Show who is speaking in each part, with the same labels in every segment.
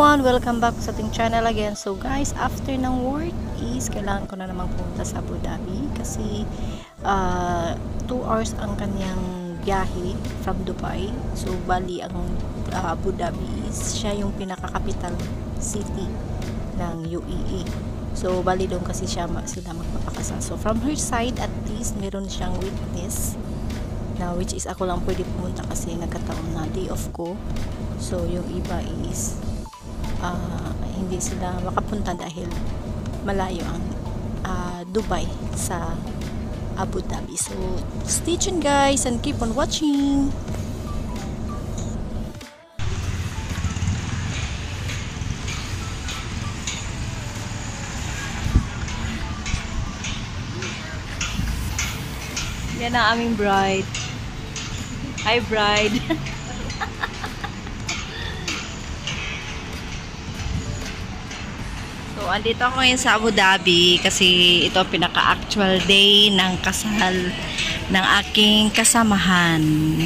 Speaker 1: everyone! Welcome back sa ating channel again. So guys, after ng work is kailangan ko na namang pumunta sa Abu Dhabi kasi 2 hours ang kanyang biyahe from Dubai. So bali ang Abu Dhabi is siya yung pinaka-capital city ng UAE. So bali doon kasi sila magpapakasal. So from her side at least meron siyang witness na which is ako lang pwede pumunta kasi nagkataon na day off ko. So yung iba is hindi sila makapunta dahil malayo ang Dubai sa Abu Dhabi. So stay tuned guys and keep on watching. Yan ang aming bride. Hi bride. So, andito ako ngayon sa Abu Dhabi kasi ito pinaka-actual day ng kasal ng aking kasamahan.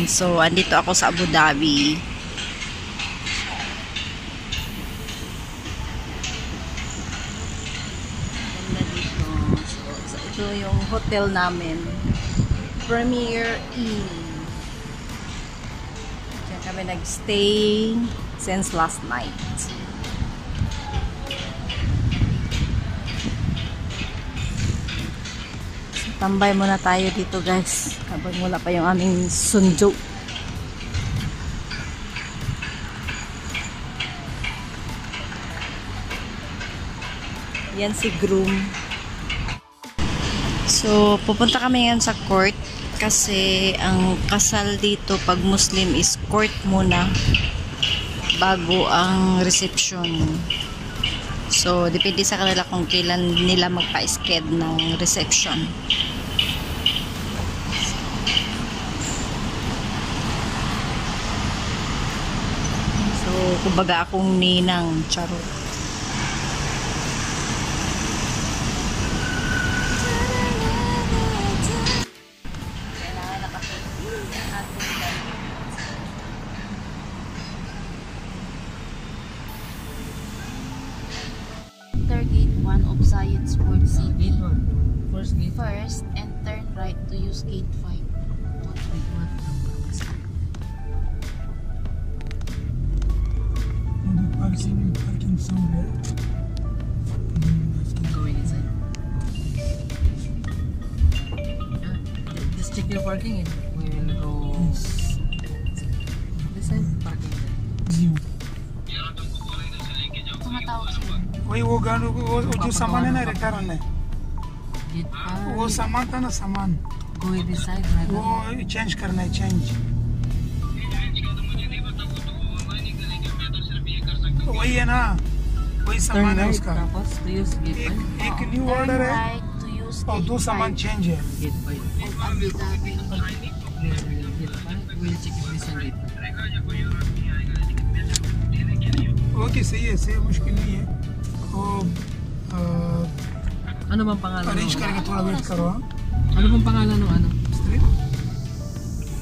Speaker 1: So, andito ako sa Abu Dhabi. Ganda dito. So, ito yung hotel namin. Premier Inn. Diyan kami nag-stay since last night. Tambay muna tayo dito guys habang wala pa yung aming sunjo. Yan si groom. So pupunta kami ngayon sa court kasi ang kasal dito pag Muslim is court muna bago ang reception. So depende sa kanila kung kailan nila magpa-schedule ng reception. Kumbaga akong ninang charot.
Speaker 2: Enter gate 1 of Zayed Sport City. First and turn right to use gate 5.
Speaker 3: Parking somewhere.
Speaker 4: Going inside. Just check your parking and we will go this side parking.
Speaker 2: Tumatawag sila.
Speaker 3: वही वो गाड़ी वो जो सामान है ना रिटर्न है
Speaker 4: Get
Speaker 3: वो सामान था ना सामान
Speaker 4: go this side.
Speaker 3: वो चेंज करना है चेंज वही है ना वही सामान है उसका
Speaker 4: Tapos to use gate 5.
Speaker 3: एक न्यू
Speaker 2: Turn
Speaker 3: ऑर्डर है
Speaker 2: right to use
Speaker 3: और
Speaker 2: gate
Speaker 3: 2 सामान
Speaker 2: 5
Speaker 3: चेंज है
Speaker 4: Gate 5.
Speaker 2: of Abu Dhabi.
Speaker 4: Gate 5. We'll check if this one gate 5.
Speaker 3: ओके सही है सही मुश्किल नहीं है वो
Speaker 4: Ano bang pangalan?
Speaker 3: अरेंज करके थोड़ा वेट करो हाँ
Speaker 4: Ano bang pangalan ng ano?
Speaker 3: Street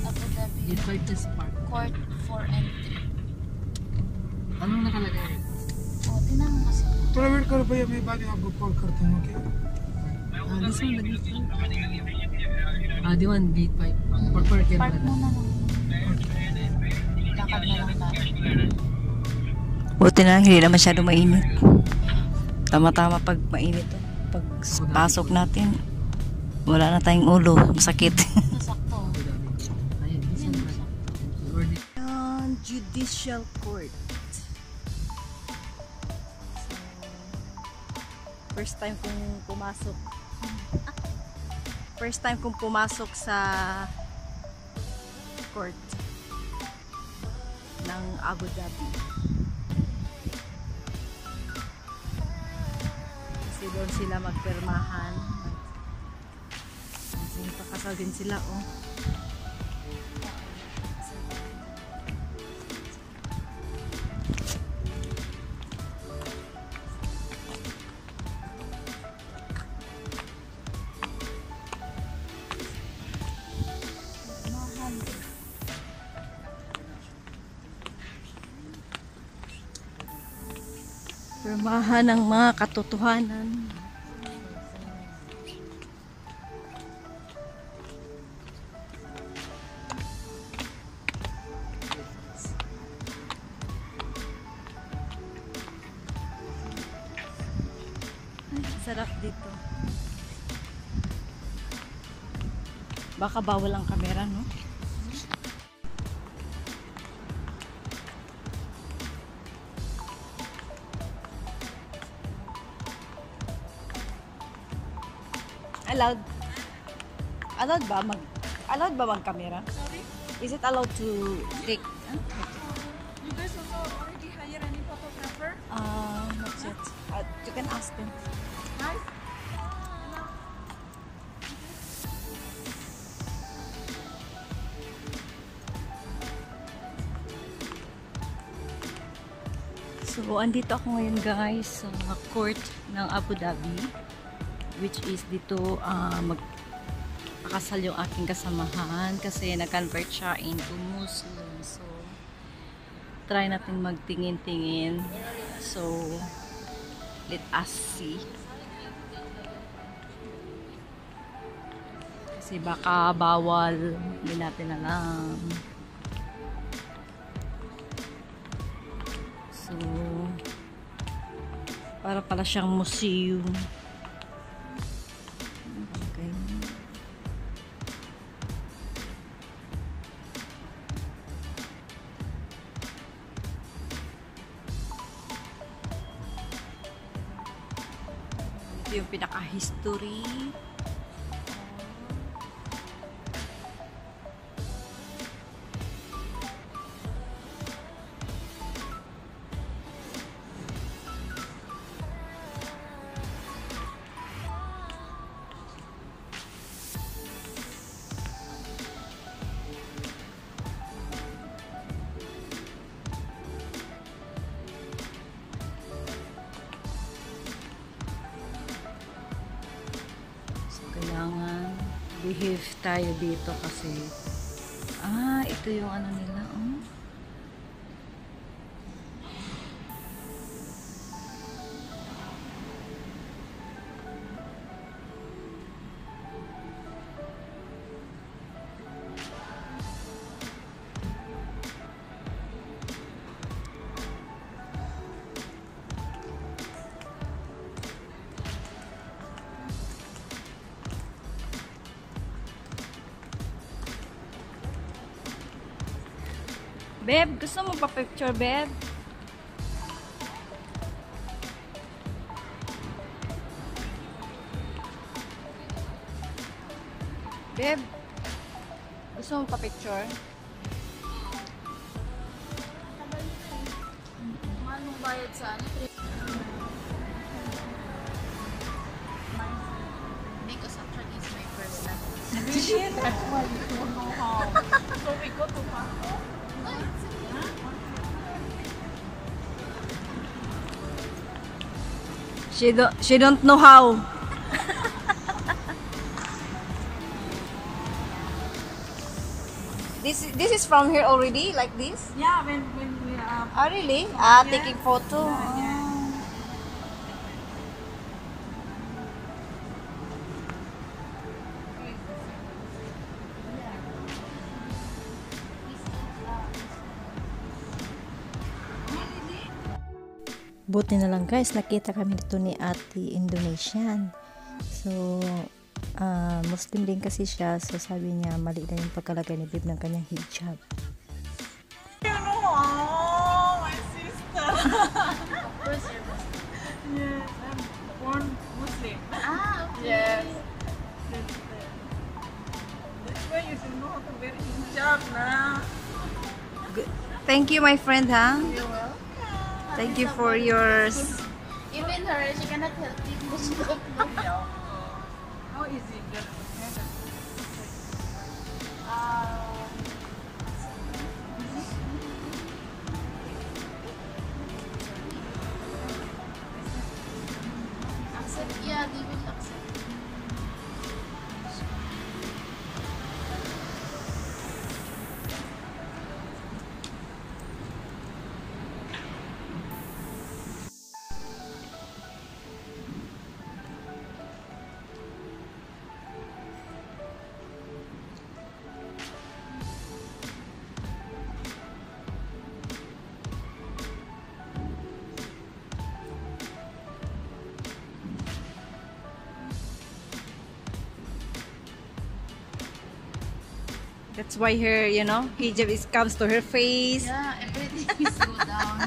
Speaker 2: Abu Dhabi.
Speaker 4: Gate 5 test park.
Speaker 2: Court for entry.
Speaker 4: Anong nakalagay?
Speaker 2: O, tinanong kasi.
Speaker 3: थोड़ा वेट करो भैया मैं बाद में आपको कॉल करता हूँ okay
Speaker 4: This one the gate 5. The one gate 5. For park
Speaker 2: Park muna lang. Lakad na lang tayo.
Speaker 1: Buti na hindi na masyado mainit. Tama-tama pag mainit to. Pag pasok natin, wala na tayong ulo. Masakit.
Speaker 2: Sakto.
Speaker 4: Ayun, this one.
Speaker 1: Yan, Judicial Court. First time kong pumasok. First time kong pumasok sa court ng Abu Dhabi. Kasi doon sila magpirmahan. Kasi pakasal din sila, oh. Pirmahan ng mga katotohanan. Ay, sarap dito. Baka bawal ang kamera, no? Allowed ba mag-camera?
Speaker 5: Sorry?
Speaker 1: Is it allowed to take?
Speaker 5: You guys also already hire any photographer?
Speaker 1: Not yet. You can ask them.
Speaker 5: Guys?
Speaker 1: So, andito ako ngayon guys sa court ng Abu Dhabi, which is dito magpakasal yung aking kasamahan kasi nag-convert siya into Muslim. So, try natin magtingin-tingin. So, let us see. Kasi baka bawal, hindi natin alam. So, para pala siyang museum. Okay. Ito yung pinaka-history. Kailangan behave tayo dito kasi ito yung ano nila, Beb, gusto mo pa picture, Beb? Beb, gusto mo pa picture?
Speaker 2: Manong bayad sa ano? Because actually it's my first time.
Speaker 5: That's why you don't know how. So we go to Paco.
Speaker 1: She don't know how. This is from here already, like this?
Speaker 5: Yeah, when we
Speaker 1: Really? Taking photo. Buti na lang guys, nakita kami dito ni Ate Indonesian. So, Muslim din kasi siya. So, sabi niya, mali na yung pagkalagay ni Bib ng kanyang hijab.
Speaker 5: You know, oh, my sister.
Speaker 2: Of course you're Muslim.
Speaker 5: Yes, I'm born Muslim.
Speaker 2: Okay.
Speaker 5: Yes. That's why you should know how to wear hijab now.
Speaker 1: Thank you, my friend, ha?
Speaker 2: You're welcome.
Speaker 1: Thank you for yours.
Speaker 2: Even her, she cannot help it because she don't know.
Speaker 5: How is it?
Speaker 2: Accept, yeah, they will accept.
Speaker 1: That's why her, you know, hijab is comes to her face.
Speaker 2: Yeah, everything is go down.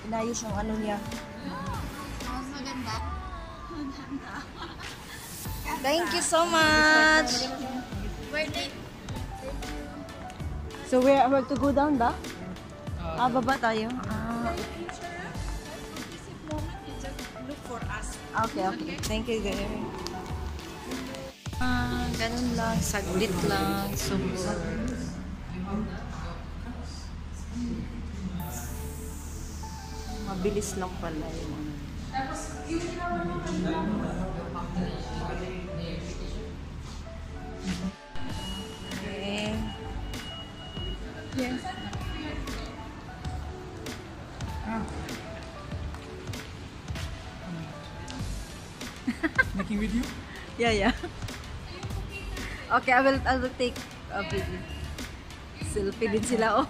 Speaker 1: Inayos yung ano niya.
Speaker 2: Mas maganda.
Speaker 1: Thank you so much.
Speaker 2: Where they
Speaker 1: So we have to go down ba? Baba tayo.
Speaker 5: Look for us.
Speaker 1: Okay, okay. Thank you, girl. Ganun lang. Saglit lang. So, mabilis lang pala yun. Okay. Yes.
Speaker 3: Making video?
Speaker 1: Yeah, yeah. Okay, I will take a video. Selfie din sila, oh.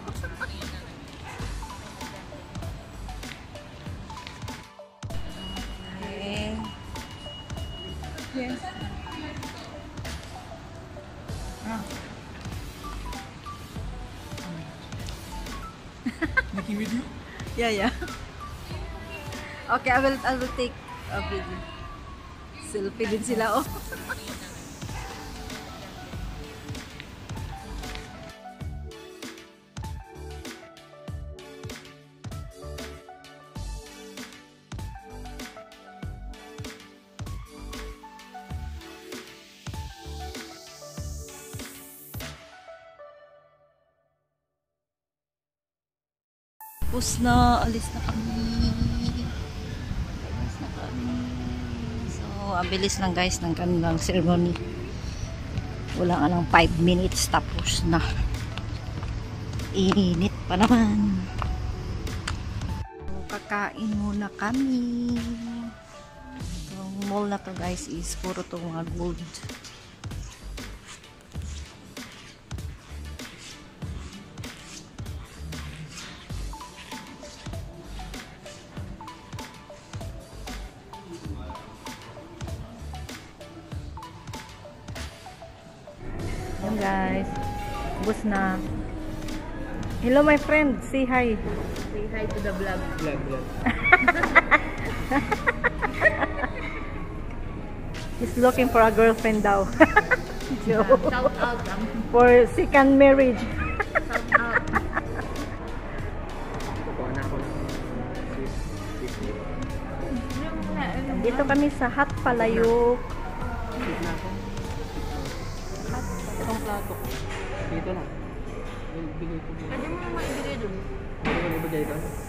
Speaker 1: Okay. Yes.
Speaker 3: Making video?
Speaker 1: Yeah, yeah. Okay, I will take a video. Selfie din sila, oh. Tapos na, alis na kami. Alis na kami. So, ang bilis lang guys ng kanilang ceremony. Wala nga lang 5 minutes tapos na. Init pa naman. So, kakain muna kami. Itong mall na to guys is puro to mga gold. Yan guys. Bus na. Hello my friend. Say hi.
Speaker 2: say hi to the vlog.
Speaker 1: He's looking for a girlfriend daw. Joke.
Speaker 2: Shout out.
Speaker 1: For second marriage.
Speaker 2: Shout out.
Speaker 1: Dito kami sa Hot Palayok.
Speaker 4: Itong plato. Dito lang. Bigay ko.
Speaker 2: Pwede mo naman ibigay doon.
Speaker 4: Pwede ko ibigay doon.